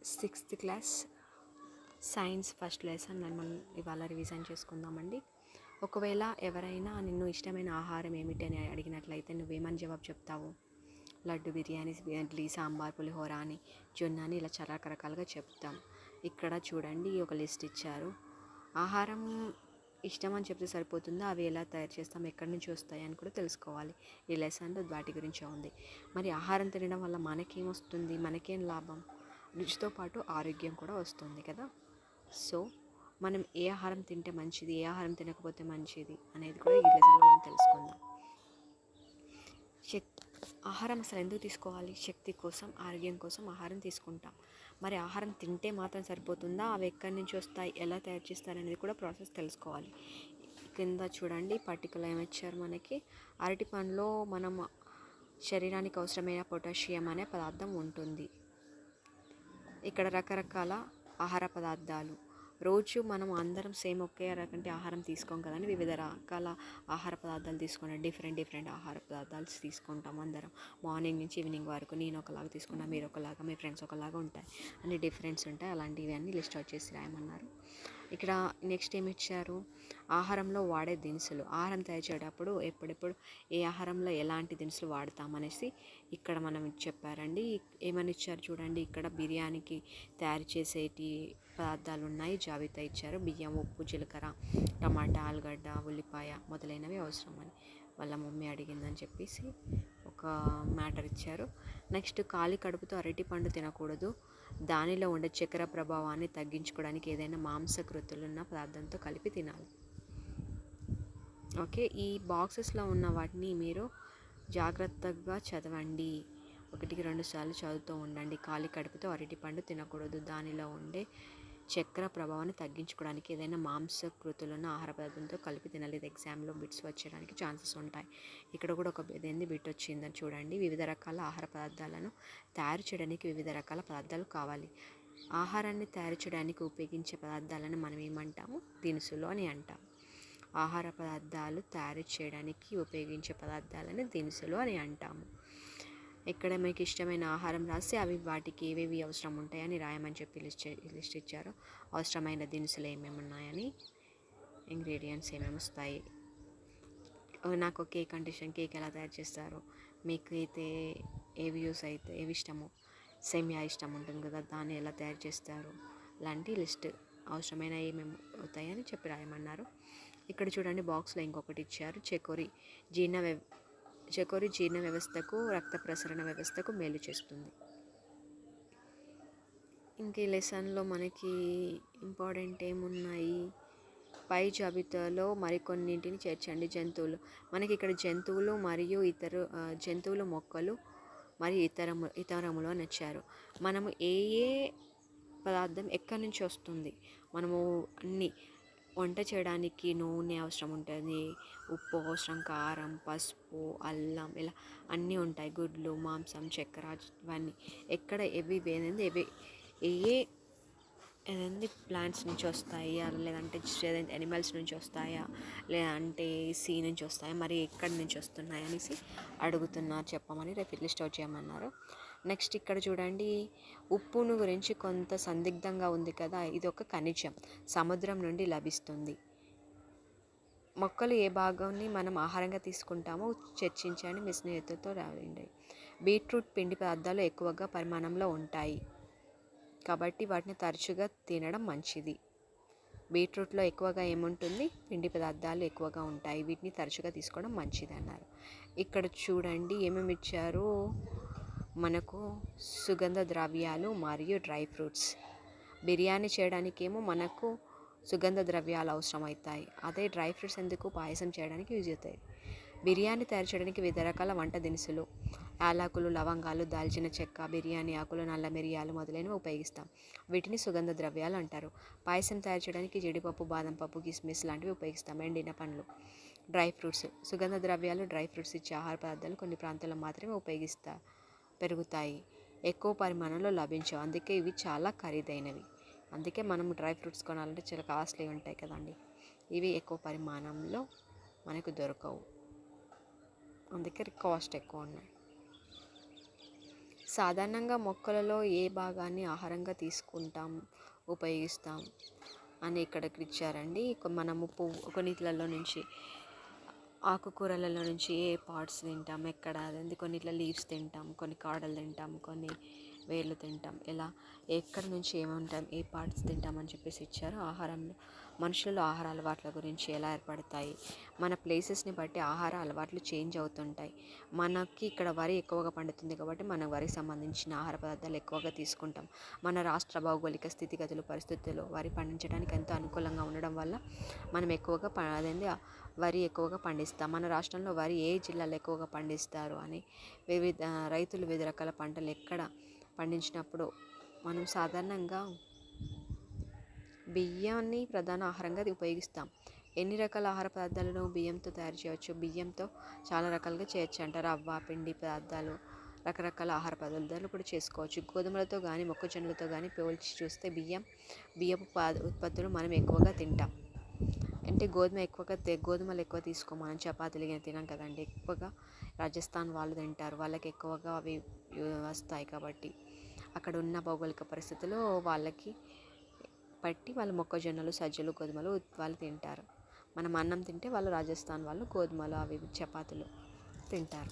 Sixth class science first lesson మనం ఇవాళ revision చేసుకుందామండి. ఒకవేళ ఎవరైనా నిన్ను ఇష్టమైన ఆహారం ఏమిటి అని అడిగినట్లయితే నువ్వేమని జవాబు చెప్తావు? లడ్డు, బిర్యానీ, ఇడ్లీ, సాంబార్, పులిహోర అని, జొన్న అని ఇలా చాలా రకరకాలుగా చెప్తాం. ఇక్కడ చూడండి ఒక లిస్ట్ ఇచ్చారు. ఆహారం ఇష్టం అని చెప్తే సరిపోతుందా? అవి ఎలా తయారు చేస్తాం, ఎక్కడి నుంచి వస్తాయి అని కూడా తెలుసుకోవాలి. ఈ లెసన్లో వాటి గురించే ఉంది. మరి ఆహారం తినడం వల్ల మనకేమొస్తుంది, మనకేం లాభం? రుచితో పాటు ఆరోగ్యం కూడా వస్తుంది కదా. సో మనం ఏ ఆహారం తింటే మంచిది, ఏ ఆహారం తినకపోతే మంచిది అనేది కూడా ఈ లెసన్లో మనం తెలుసుకుందాం. ఆహారం అసలు ఎందుకు తీసుకోవాలి? శక్తి కోసం, ఆరోగ్యం కోసం ఆహారం తీసుకుంటాం. మరి ఆహారం తింటే మాత్రం సరిపోతుందా? అవి ఎక్కడి నుంచి వస్తాయి, ఎలా తయారు చేస్తారు అనేది కూడా ప్రాసెస్ తెలుసుకోవాలి. కింద చూడండి పర్టికులర్ ఏమిచ్చారు మనకి. అరటి పండులో మనం శరీరానికి అవసరమైన పొటాషియం అనే పదార్థం ఉంటుంది. ఇక్కడ రకరకాల ఆహార పదార్థాలు, రోజు మనం అందరం సేమ్ ఒకే రకంటే ఆహారం తీసుకోం కదండి. వివిధ రకాల ఆహార పదార్థాలు తీసుకున్నాం, డిఫరెంట్ ఆహార పదార్థాలు తీసుకుంటాం అందరం. మార్నింగ్ నుంచి ఈవినింగ్ వరకు నేను ఒకలాగా తీసుకున్నా, మీరు ఒకలాగా, మీ ఫ్రెండ్స్ ఒకలాగా ఉంటాయి, అన్ని డిఫరెన్స్ ఉంటాయి. అలాంటివి అన్నీ లిస్ట్ వచ్చేసి రాయమన్నారు. ఇక్కడ నెక్స్ట్ ఏమి ఇచ్చారు? ఆహారంలో వాడే దినుసులు. ఆహారం తయారు చేసేటప్పుడు ఎప్పుడెప్పుడు ఏ ఆహారంలో ఎలాంటి దినుసులు వాడతామనేసి ఇక్కడ మనం చెప్పారండి. ఏమని ఇచ్చారు చూడండి. ఇక్కడ బిర్యానీకి తయారు చేసేటి పదార్థాలు ఉన్నాయి, జాబితా ఇచ్చారు. బియ్యం, ఉప్పు, జీలకర్ర, టమాటా, ఆలుగడ్డ, ఉల్లిపాయ మొదలైనవి అవసరమని వాళ్ళ మమ్మీ అడిగిందని చెప్పేసి ఒక మ్యాటర్ ఇచ్చారు. నెక్స్ట్ ఖాళీ కడుపుతో అరటి పండు తినకూడదు. దానిలో ఉండే చక్కెర ప్రభావాన్ని తగ్గించుకోవడానికి ఏదైనా మాంసకృతులున్న పదార్థంతో కలిపి తినాలి. ఓకే, ఈ బాక్సెస్లో ఉన్న వాటిని మీరు జాగ్రత్తగా చదవండి. 1-2 సార్లు చదువుతూ ఉండండి. ఖాళీ కడుపుతో అరటి పండు తినకూడదు. దానిలో ఉండే చక్కెర ప్రభావాన్ని తగ్గించుకోవడానికి ఏదైనా మాంసకృతులున్న ఆహార పదార్థంతో కలిపి తినాలి. ఇది ఎగ్జామ్లో బిట్స్ వచ్చేయడానికి ఛాన్సెస్ ఉంటాయి. ఇక్కడ కూడా ఒక బిట్ వచ్చిందని చూడండి. వివిధ రకాల ఆహార పదార్థాలను తయారు చేయడానికి వివిధ రకాల పదార్థాలు కావాలి. ఆహారాన్ని తయారు చేయడానికి ఉపయోగించే పదార్థాలను మనం ఏమంటాము? దినుసులు అని అంటాం. ఆహార పదార్థాలు తయారు చేయడానికి ఉపయోగించే పదార్థాలను దినుసులు అని అంటాము. ఇక్కడ మీకు ఇష్టమైన ఆహారం రాసి అవి వాటికి ఏవేవి అవసరం ఉంటాయని రాయమని చెప్పి లిస్ట్ ఇచ్చారు. అవసరమైన దినుసులు ఏమేమి ఉన్నాయని, ఇంగ్రీడియంట్స్ ఏమేమి వస్తాయి. నాకు కేక్ అంటే ఇష్టం, కేక్ ఎలా తయారు చేస్తారు, మీకు అయితే ఏవి ఇష్టమో, సేమియా ఇష్టం ఉంటుంది కదా, దాన్ని ఎలా తయారు చేస్తారు, లాంటి లిస్ట్ అవసరమైన ఏమేమి అవుతాయని చెప్పి రాయమన్నారు. ఇక్కడ చూడండి బాక్స్లో ఇంకొకటి ఇచ్చారు. చకోరి జీర్ణ వ్యవస్థకు, రక్త ప్రసరణ వ్యవస్థకు మేలు చేస్తుంది. ఇంక ఈ లెసన్లో మనకి ఇంపార్టెంట్ ఏమున్నాయి? పై జాబితాలో మరికొన్నింటిని చేర్చండి. జంతువులు. మనకి ఇక్కడ జంతువులు మరియు జంతువులు, మొక్కలు మరియు ఇతరములు అని వచ్చారు. మనము ఏ పదార్థం ఎక్కడి నుంచి వస్తుంది? మనము అన్ని వంట చేయడానికి నూనె అవసరం ఉంటుంది, ఉప్పు అవసరం, కారం, పసుపు, అల్లం, ఇలా అన్నీ ఉంటాయి. గుడ్లు, మాంసం, చక్కెర, ఇవన్నీ ఎక్కడ ఏదండి ప్లాంట్స్ నుంచి వస్తాయా, లేదంటే ఎనిమల్స్ నుంచి వస్తాయా, లేదంటే సీ నుంచి వస్తాయా, మరి ఎక్కడి నుంచి వస్తున్నాయి అనేసి అడుగుతున్నారు, చెప్పమని రేపు లిస్ట్ అవుట్ చేయమన్నారు. నెక్స్ట్ ఇక్కడ చూడండి, ఉప్పును గురించి కొంత సందిగ్ధంగా ఉంది కదా. ఇది ఒక ఖనిజం, సముద్రం నుండి లభిస్తుంది. మొక్కలు ఏ భాగాన్ని మనం ఆహారంగా తీసుకుంటామో చర్చించండి, మీ స్నేహితులతో రాయండి. బీట్రూట్ పిండి పదార్థాలు ఎక్కువగా పరిమాణంలో ఉంటాయి కాబట్టి వాటిని తరచుగా తినడం మంచిది. బీట్రూట్లో ఎక్కువగా ఏముంటుంది? పిండి పదార్థాలు ఎక్కువగా ఉంటాయి, వీటిని తరచుగా తీసుకోవడం మంచిది అన్నారు. ఇక్కడ చూడండి ఏమేమి ఇచ్చారు మనకు. సుగంధ ద్రవ్యాలు మరియు డ్రై ఫ్రూట్స్. బిర్యానీ చేయడానికేమో మనకు సుగంధ ద్రవ్యాలు అవసరం అవుతాయి, అదే డ్రై ఫ్రూట్స్ ఎందుకు? పాయసం చేయడానికి యూజ్ అవుతాయి. బిర్యానీ తయారు చేయడానికి వివిధ రకాల వంట దినుసులు, యాలకులు, లవంగాలు, దాల్చిన చెక్క, బిర్యానీ ఆకులు, నల్ల మిరియాలు మొదలైనవి ఉపయోగిస్తాం. వీటిని సుగంధ ద్రవ్యాలు అంటారు. పాయసం తయారు చేయడానికి జీడిపప్పు, బాదం పప్పు, కిస్మిస్ లాంటివి ఉపయోగిస్తాం. ఎండిన పండ్లు. Dry fruits. సుగంధ ద్రవ్యాలు, డ్రై ఫ్రూట్స్ ఇచ్చే ఆహార పదార్థాలు కొన్ని ప్రాంతాల్లో మాత్రమే పెరుగుతాయి, ఎక్కువ పరిమాణంలో లభించవు, అందుకే ఇవి చాలా ఖరీదైనవి. అందుకే మనం డ్రై ఫ్రూట్స్ కొనాలంటే చాలా కాస్ట్లీ ఉంటాయి కదండి. ఇవి ఎక్కువ పరిమాణంలో మనకు దొరకవు, అందుకే కాస్ట్ ఎక్కువ ఉన్నాయి. సాధారణంగా మొక్కలలో ఏ భాగాన్ని ఆహారంగా తీసుకుంటాం, ఉపయోగిస్తాం అని ఇక్కడ ఇచ్చారండి. మనము కొన్నిట్లలో నుంచి ఆకుకూరలలో నుంచి ఏ పార్ట్స్ తింటాం, ఎక్కడ అదండి, కొన్నిట్ల లీవ్స్ తింటాం, కొన్ని కాడలు తింటాం, కొన్ని వేర్లు తింటాం, ఇలా ఎక్కడి నుంచి ఏముంటాం, ఏ పార్ట్స్ తింటామని చెప్పేసి ఇచ్చారు. ఆహారంలో మనుషులలో ఆహార అలవాట్ల గురించి ఎలా ఏర్పడతాయి, మన ప్లేసెస్ని బట్టి ఆహార అలవాట్లు చేంజ్ అవుతుంటాయి. మనకి ఇక్కడ వరి ఎక్కువగా పండుతుంది కాబట్టి మనం వరికి సంబంధించిన ఆహార పదార్థాలు ఎక్కువగా తీసుకుంటాం. మన రాష్ట్ర భౌగోళిక స్థితిగతులు, పరిస్థితులు వరి పండించడానికి ఎంతో అనుకూలంగా ఉండడం వల్ల మనం ఎక్కువగా వరి ఎక్కువగా పండిస్తాం. మన రాష్ట్రంలో వరి ఏ జిల్లాలో ఎక్కువగా పండిస్తారు అని రైతులు వివిధ రకాల పంటలు ఎక్కడ పండించినప్పుడు మనం సాధారణంగా బియ్యాన్ని ప్రధాన ఆహారంగా ఉపయోగిస్తాం. ఎన్ని రకాల ఆహార పదార్థాలను బియ్యంతో తయారు చేయవచ్చు? బియ్యంతో చాలా రకాలుగా చేయొచ్చు అంట. రవ్వ, పిండి పదార్థాలు, రకరకాల ఆహార పదార్థాలు కూడా చేసుకోవచ్చు. గోధుమలతో కానీ మొక్కజొన్నలతో కానీ పోల్చి చూస్తే బియ్యపు ఉత్పత్తులు మనం ఎక్కువగా తింటాం. అంటే గోధుమలు ఎక్కువ తీసుకో, మనం చపాతీలు తినాం కదండి. ఎక్కువగా రాజస్థాన్ వాళ్ళు తింటారు, వాళ్ళకి ఎక్కువగా అవి వస్తాయి కాబట్టి అక్కడ ఉన్న భౌగోళిక పరిస్థితుల్లో వాళ్ళకి పట్టి వాళ్ళు మొక్కజొన్నలు, సజ్జలు, గోధుమలు వాళ్ళు తింటారు. మనం అన్నం తింటే వాళ్ళు రాజస్థాన్ వాళ్ళు గోధుమలు, అవి చపాతీలు తింటారు.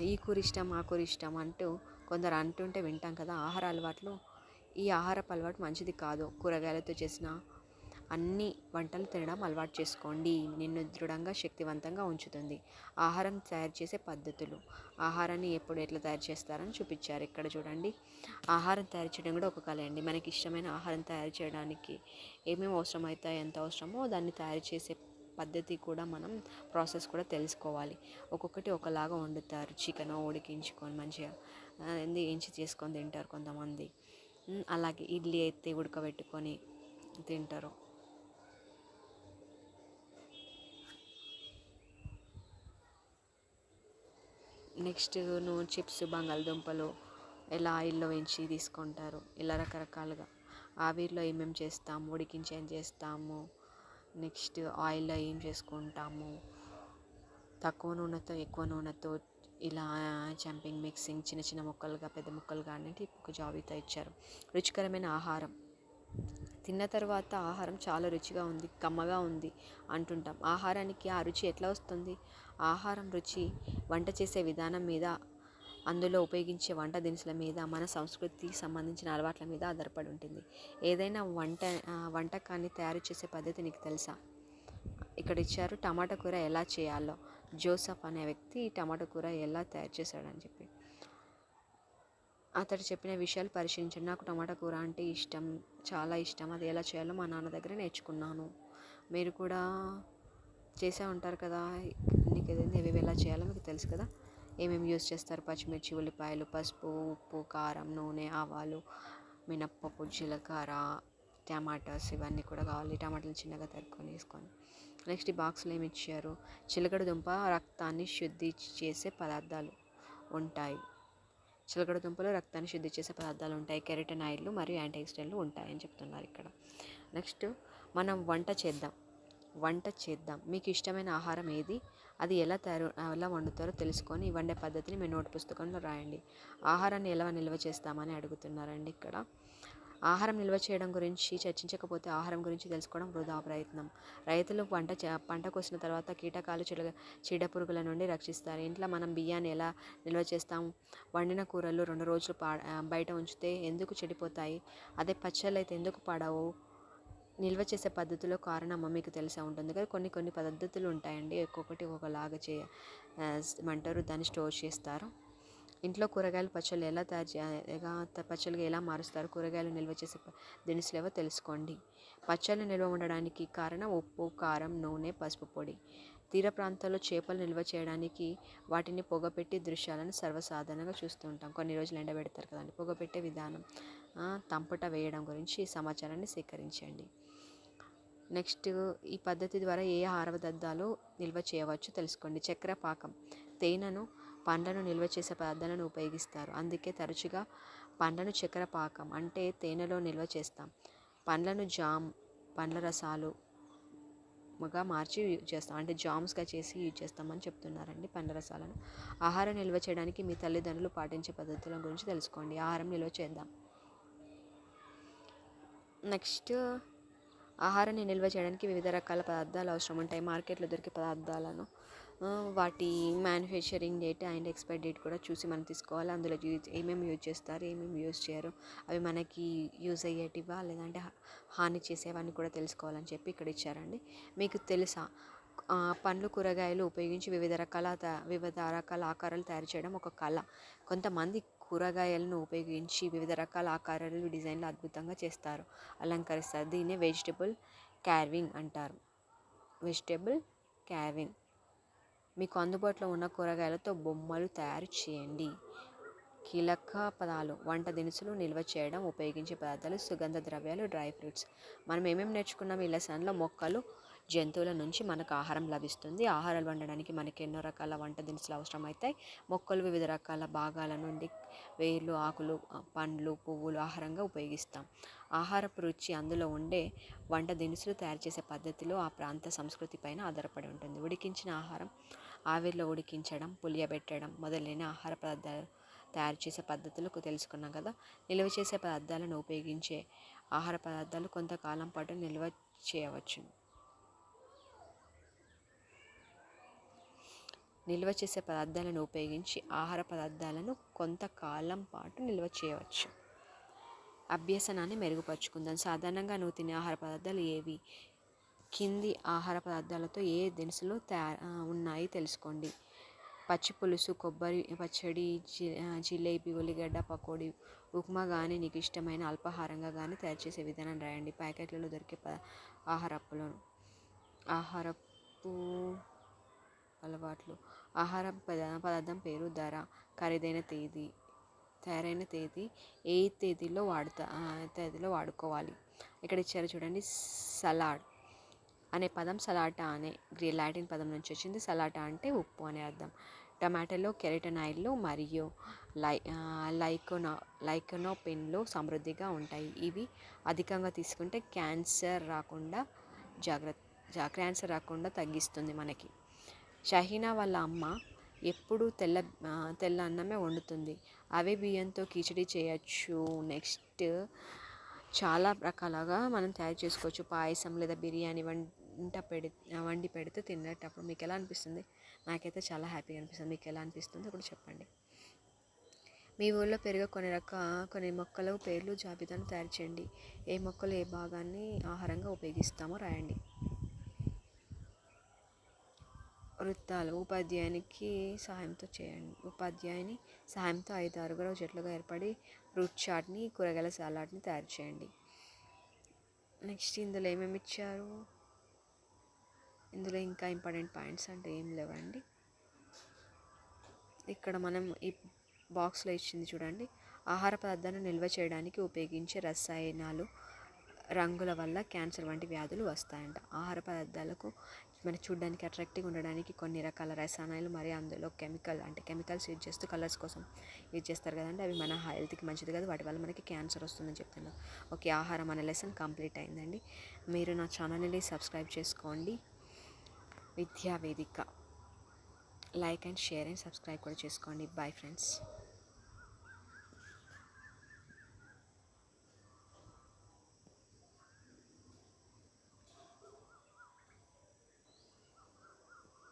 ఈ కూర ఇష్టం, ఆ కూర ఇష్టం అంటూ కొందరు అంటుంటే వింటాం కదా. ఈ ఆహారపు అలవాటు మంచిది కాదు. కూరగాయలతో చేసిన అన్ని వంటలు తినడం అలవాటు చేసుకోండి. నిన్ను దృఢంగా, శక్తివంతంగా ఉంచుతుంది. ఆహారం తయారు చేసే పద్ధతులు, ఆహారాన్ని ఎట్లా తయారు చేస్తారని చూపించారు ఇక్కడ చూడండి. ఆహారం తయారు చేయడం కూడా ఒక కళ అండి. మనకి ఇష్టమైన ఆహారం తయారు చేయడానికి ఏమేమి అవసరం అవుతాయి, ఎంత అవసరమో దాన్ని తయారు చేసే పద్ధతి కూడా మనం ప్రాసెస్ కూడా తెలుసుకోవాలి. ఒక్కొక్కటి ఒకలాగా వండుతారు. చికెన్ ఉడికించుకొని మంచిగా ఏంచి చేసుకొని తింటారు కొంతమంది. అలాగే ఇడ్లీ అయితే ఉడకబెట్టుకొని తింటారు. నెక్స్ట్ చిప్స్, బంగాళదుంపలు ఎలా ఆయిల్లో వేయించి తీసుకుంటారు. ఇలా రకరకాలుగా ఆవిరిలో ఏమేమి చేస్తాము, ఉడికించి ఏం చేస్తాము, నెక్స్ట్ ఆయిల్లో ఏం చేసుకుంటాము, తక్కువ నూనెతో ఎక్కువ నూనెతో ఇలా చంపింగ్, మిక్సింగ్, చిన్న చిన్న ముక్కలుగా పెద్ద ముక్కలుగా అనేది ఒక జాబితా ఇచ్చారు. రుచికరమైన ఆహారం తిన్న తర్వాత ఆహారం చాలా రుచిగా ఉంది, కమ్మగా ఉంది అంటుంటాం. ఆహారానికి ఆ రుచి ఎట్లా వస్తుంది? ఆహారం రుచి వంట చేసే విధానం మీద, అందులో ఉపయోగించే వంట దినుసుల మీద, మన సంస్కృతికి సంబంధించిన అలవాట్ల మీద ఆధారపడి ఉంటుంది. ఏదైనా వంటకాన్ని తయారు చేసే పద్ధతి నీకు తెలుసా? ఇక్కడ ఇచ్చారు టమాటా కూర ఎలా చేయాలో. జోసఫ్ అనే వ్యక్తి టమాటా కూర ఎలా తయారు చేశాడని చెప్పి అతడు చెప్పిన విషయాలు పరిశీలించండి. నాకు టమాటా కూర అంటే ఇష్టం, చాలా ఇష్టం. అది ఎలా చేయాలో మా నాన్న దగ్గర నేర్చుకున్నాను. మీరు కూడా చేసే ఉంటారు కదా. నీకు ఏవి ఎలా చేయాలో మీకు తెలుసు కదా. ఏమేమి యూజ్ చేస్తారు? పచ్చిమిర్చి, ఉల్లిపాయలు, పసుపు, ఉప్పు, కారం, నూనె, ఆవాలు, మినప్పప్పు, జీలకర్ర, టమాటాస్ ఇవన్నీ కూడా కావాలి. టమాటాలు చిన్నగా తరుక్కొని వేసుకొని. నెక్స్ట్ ఈ బాక్స్లో ఏమి ఇచ్చారు? చిలకడ దుంప రక్తాన్ని శుద్ధి చేసే పదార్థాలు ఉంటాయి. చిలకడ దుంపలో రక్తాన్ని శుద్ధి చేసే పదార్థాలు ఉంటాయి. కెరటనాయిడ్లు మరియు యాంటీఆక్సిడెంట్లు ఉంటాయని చెప్తున్నారు ఇక్కడ. నెక్స్ట్ మనం వంట చేద్దాం. మీకు ఇష్టమైన ఆహారం ఏది, అది ఎలా వండుతారో తెలుసుకొని వండే పద్ధతిని మీ నోట్ పుస్తకంలో రాయండి. ఆహారాన్ని ఎలా నిల్వ చేస్తామని అడుగుతున్నారండి ఇక్కడ. ఆహారం నిల్వ చేయడం గురించి చర్చించకపోతే ఆహారం గురించి తెలుసుకోవడం వృధా ప్రయత్నం. రైతులు పంట కోసిన తర్వాత కీటకాలు, చీడపురుగుల నుండి రక్షిస్తారు. ఇంట్లో మనం బియ్యాన్ని ఎలా నిల్వ చేస్తాం? వండిన కూరలు 2 రోజులు బయట ఉంచితే ఎందుకు చెడిపోతాయి? అదే పచ్చళ్ళు అయితే ఎందుకు పాడవు? నిల్వ చేసే పద్ధతిలో కారణం మీకు తెలిసే ఉంటుంది కదా. కొన్ని పద్ధతులు ఉంటాయండి. ఒక్కొక్కటి ఒక్కొక్కలాగా ఏమంటారు దాన్ని స్టోర్ చేస్తారు. ఇంట్లో కూరగాయలు పచ్చళ్ళు ఎలా పచ్చళ్ళుగా ఎలా మారుస్తారు? కూరగాయలు నిల్వ చేసే దినుసులు ఏవో తెలుసుకోండి. పచ్చళ్ళు నిల్వ ఉండడానికి కారణం ఉప్పు, కారం, నూనె, పసుపు పొడి. తీర ప్రాంతాల్లో చేపలు నిల్వ చేయడానికి వాటిని పొగపెట్టి దృశ్యాలను సర్వసాధారణంగా చూస్తూ ఉంటాం. కొన్ని రోజులు ఎండబెడతారు కదండి. పొగపెట్టే విధానం, తంపట వేయడం గురించి సమాచారాన్ని సేకరించండి. నెక్స్ట్ ఈ పద్ధతి ద్వారా ఏ ఆహార పదార్థాలు నిల్వ చేయవచ్చు తెలుసుకోండి. చక్కెర పాకం, తేనెను, పండ్లను నిల్వ చేసే పదార్థాలను ఉపయోగిస్తారు. అందుకే తరచుగా పండ్లను చక్కెర పాకం అంటే తేనెలో నిల్వ చేస్తాం. పండ్లను జామ్, పండ్ల రసాలు, మార్చి యూజ్ చేస్తాం, అంటే జామ్స్గా చేసి యూజ్ చేస్తామని చెప్తున్నారండి పండ్ల రసాలను. ఆహారం నిల్వ చేయడానికి మీ తల్లిదండ్రులు పాటించే పద్ధతుల గురించి తెలుసుకోండి. ఆహారం నిల్వ చేద్దాం. నెక్స్ట్, ఆహారాన్ని నిల్వ చేయడానికి వివిధ రకాల పదార్థాలు అవసరం ఉంటాయి. మార్కెట్లో దొరికే పదార్థాలను వాటి manufacturing date and expiry date కూడా చూసి మనం తీసుకోవాలి. అందులో ఏమేమి యూజ్ చేస్తారు, ఏమేమి యూజ్ చేయరు, అవి మనకి యూజ్ అయ్యేటివా లేదంటే హాని చేసేవని కూడా తెలుసుకోవాలని చెప్పి ఇక్కడ ఇచ్చారండి. మీకు తెలుసా, పండ్లు కూరగాయలు ఉపయోగించి వివిధ రకాల ఆకారాలు తయారు చేయడం ఒక కళ. కొంతమంది కూరగాయలను ఉపయోగించి వివిధ రకాల ఆకారాలు, డిజైన్లు అద్భుతంగా చేస్తారు, అలంకరిస్తారు. దీన్నే వెజిటబుల్ కార్వింగ్ అంటారు. Vegetable carving. మీకు అందుబాటులో ఉన్న కూరగాయలతో బొమ్మలు తయారు చేయండి. కీలక పదాలు: వంట దినుసులు, నిల్వ చేయడం, ఉపయోగించే పదార్థాలు, సుగంధ ద్రవ్యాలు, డ్రై ఫ్రూట్స్. మనం ఏమేమి నేర్చుకున్నాం ఈ లెసన్లో? మొక్కలు, జంతువుల నుంచి మనకు ఆహారం లభిస్తుంది. ఆహారాలు వండడానికి మనకి ఎన్నో రకాల వంట దినుసులు అవసరమవుతాయి. మొక్కలు వివిధ రకాల భాగాల నుండి వేర్లు, ఆకులు, పండ్లు, పువ్వులు ఆహారంగా ఉపయోగిస్తాం. ఆహారపు రుచి అందులో ఉండే వంట దినుసులు తయారు చేసే పద్ధతిలో ఆ ప్రాంత సంస్కృతి పైన ఆధారపడి ఉంటుంది. ఉడికించిన ఆహారం ఆవిరిలో ఉడికించడం, పులియబెట్టడం మొదలైన ఆహార పదార్థాలు తయారు చేసే పద్ధతులు తెలుసుకున్నాం కదా. నిల్వ చేసే పదార్థాలను ఉపయోగించే ఆహార పదార్థాలు కొంతకాలం పాటు నిల్వ చేయవచ్చు. నిల్వ చేసే పదార్థాలను ఉపయోగించి ఆహార పదార్థాలను కొంతకాలం పాటు నిల్వ చేయవచ్చు. అభ్యసనాన్ని మెరుగుపరుచుకుందాం. సాధారణంగా నువ్వు తినే ఆహార పదార్థాలు ఏవి? కింది ఆహార పదార్థాలతో ఏ దినుసులు ఉన్నాయి తెలుసుకోండి. పచ్చి పులుసు, కొబ్బరి పచ్చడి, జిలేబీ, ఉల్లిగడ్డ పకోడీ. ఉప్మా కానీ నీకు ఇష్టమైన అల్పాహారంగా కానీ తయారు చేసే విధానం రాయండి. ప్యాకెట్లలో దొరికే ఆహారపు అలవాట్లు. ఆహార పదార్థం పేరు, ధర, ఖరీదైన తేదీ, తయారైన తేదీ, ఏ తేదీలో వాడుకోవాలి. ఇక్కడ ఇచ్చారు చూడండి. సలాడ్ అనే పదం సలాటా అనే లాటిన్ పదం నుంచి వచ్చింది. సలాటా అంటే ఉప్పు అనే అర్థం. టమాటాలో కెరటనాయిడ్లు మరియు లైకోపెన్లో సమృద్ధిగా ఉంటాయి. ఇవి అధికంగా తీసుకుంటే క్యాన్సర్ రాకుండా తగ్గిస్తుంది మనకి. షహీనా వాళ్ళ అమ్మ ఎప్పుడు తెల్ల అన్నమే వండుతుంది. అవే బియ్యంతో కిచిడి చేయొచ్చు. నెక్స్ట్, చాలా రకాలుగా మనం తయారు చేసుకోవచ్చు. పాయసం లేదా బిర్యానీ వండి పెడితే తినేటప్పుడు మీకు ఎలా అనిపిస్తుంది? నాకైతే చాలా హ్యాపీగా అనిపిస్తుంది. మీకు ఎలా అనిపిస్తుందో కూడా చెప్పండి. మీ ఊళ్ళో పెరిగే కొన్ని మొక్కల పేర్లు జాబితాను తయారు చేయండి. ఏ మొక్కలు ఏ భాగాన్ని ఆహారంగా ఉపయోగిస్తామో రాయండి. వృత్తాలు. ఉపాధ్యాయుని సహాయంతో 5-6 జట్లుగా ఏర్పడి ఫ్రూట్ చాట్ని, కూరగాయల సలాడ్ని తయారు చేయండి. నెక్స్ట్, ఇందులో ఏమేమి ఇచ్చారు? ఇందులో ఇంకా ఇంపార్టెంట్ పాయింట్స్ అంటే ఏం లేవండి. ఇక్కడ మనం ఈ బాక్స్లో ఇచ్చింది చూడండి. ఆహార పదార్థాలను నిల్వ చేయడానికి ఉపయోగించే రసాయనాలు, రంగుల వల్ల క్యాన్సర్ వంటి వ్యాధులు వస్తాయంట. ఆహార పదార్థాలకు మనం చూడడానికి అట్రాక్టివ్గా ఉండడానికి కొన్ని రకాల రసాయనాలు మరియు అందులో కెమికల్స్ యూజ్ చేస్తూ కలర్స్ కోసం యూజ్ చేస్తారు కదండి. అవి మన హెల్త్కి మంచిది కాదు. వాటి వల్ల మనకి క్యాన్సర్ వస్తుందని చెప్తున్నారు. ఓకే, ఆహారం అనే లెసన్ కంప్లీట్ అయిందండి. మీరు నా ఛానల్ని సబ్స్క్రైబ్ చేసుకోండి. Vidya Vedika. Like and share and subscribe కూడా చేసుకోండి. Bye friends.